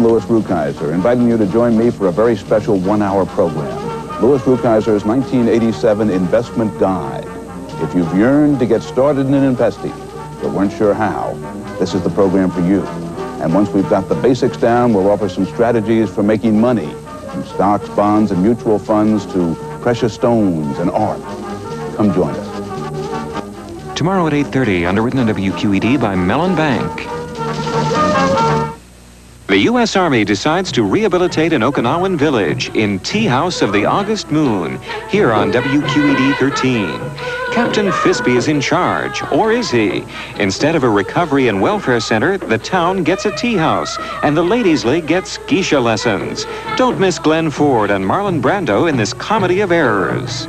Louis Rukeyser, inviting you to join me for a very special one-hour program. Louis Rukeyser's 1987 Investment Guide. If you've yearned to get started in investing, but weren't sure how, this is the program for you. And once we've got the basics down, we'll offer some strategies for making money, from stocks, bonds, and mutual funds to precious stones and art. Come join us. Tomorrow at 8:30, underwritten on WQED by Mellon Bank. The U.S. Army decides to rehabilitate an Okinawan village in Tea House of the August Moon, here on WQED 13. Captain Fisby is in charge, or is he? Instead of a recovery and welfare center, the town gets a tea house, and the Ladies' League gets geisha lessons. Don't miss Glenn Ford and Marlon Brando in this comedy of errors.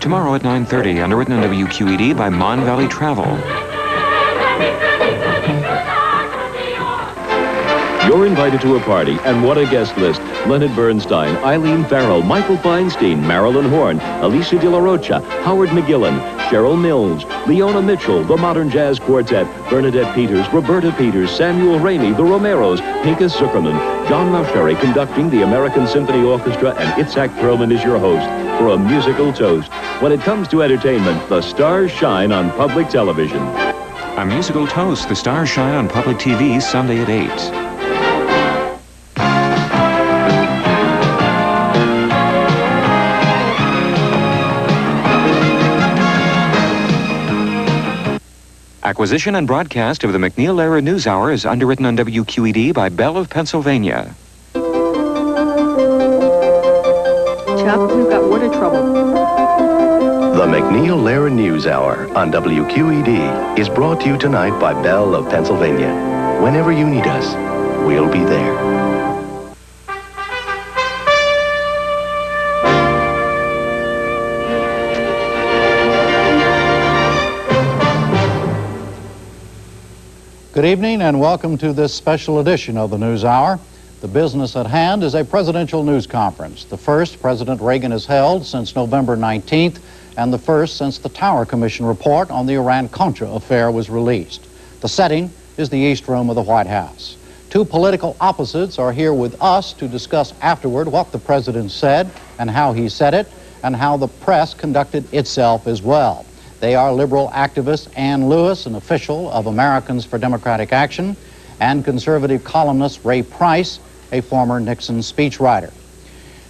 Tomorrow at 9:30, underwritten on WQED by Mon Valley Travel. You're invited to a party, and what a guest list. Leonard Bernstein, Eileen Farrell, Michael Feinstein, Marilyn Horne, Alicia De La Rocha, Howard McGillan, Cheryl Mills, Leona Mitchell, the Modern Jazz Quartet, Bernadette Peters, Roberta Peters, Samuel Rainey, the Romeros, Pinkas Zuckerman, John Lauscherry conducting the American Symphony Orchestra, and Itzhak Perlman is your host for a musical toast. When it comes to entertainment, the stars shine on public television. A musical toast. The stars shine on public TV Sunday at 8. Acquisition and broadcast of the MacNeil Lehrer News Hour is underwritten on WQED by Bell of Pennsylvania. Chuck, we've got water trouble. The MacNeil Lehrer News Hour on WQED is brought to you tonight by Bell of Pennsylvania. Whenever you need us, we'll be there. Good evening and welcome to this special edition of the News Hour. The business at hand is a presidential news conference. The first President Reagan has held since November 19th and the first since the Tower Commission report on the Iran-Contra affair was released. The setting is the East Room of the White House. Two political opposites are here with us to discuss afterward what the president said and how he said it and how the press conducted itself as well. They are liberal activist Ann Lewis, an official of Americans for Democratic Action, and conservative columnist Ray Price, a former Nixon speechwriter.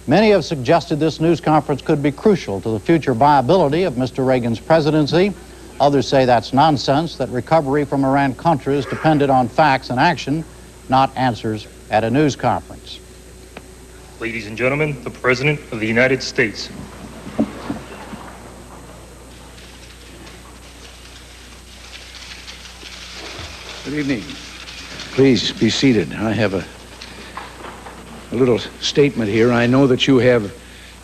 Many have suggested this news conference could be crucial to the future viability of Mr. Reagan's presidency. Others say that's nonsense, that recovery from Iran-Contra is dependent on facts and action, not answers at a news conference. Ladies and gentlemen, the President of the United States. Good evening. Please be seated. I have a little statement here. I know that you have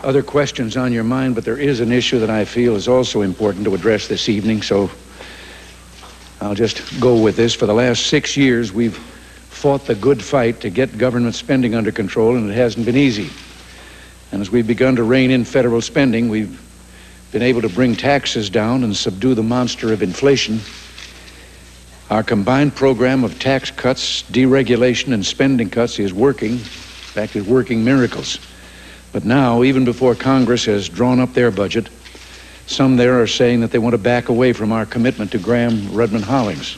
other questions on your mind, but there is an issue that I feel is also important to address this evening, so I'll just go with this. For the last 6 years, we've fought the good fight to get government spending under control, and it hasn't been easy. And as we've begun to rein in federal spending, we've been able to bring taxes down and subdue the monster of inflation. Our combined program of tax cuts, deregulation, and spending cuts is working. In fact, it's working miracles. But now, even before Congress has drawn up their budget, some there are saying that they want to back away from our commitment to Graham-Rudman-Hollings.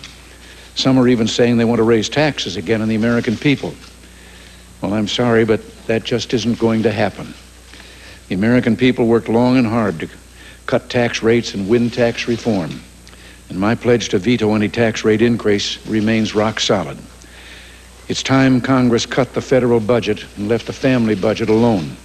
Some are even saying they want to raise taxes again on the American people. Well, I'm sorry, but that just isn't going to happen. The American people worked long and hard to cut tax rates and win tax reform. And my pledge to veto any tax rate increase remains rock solid. It's time Congress cut the federal budget and left the family budget alone.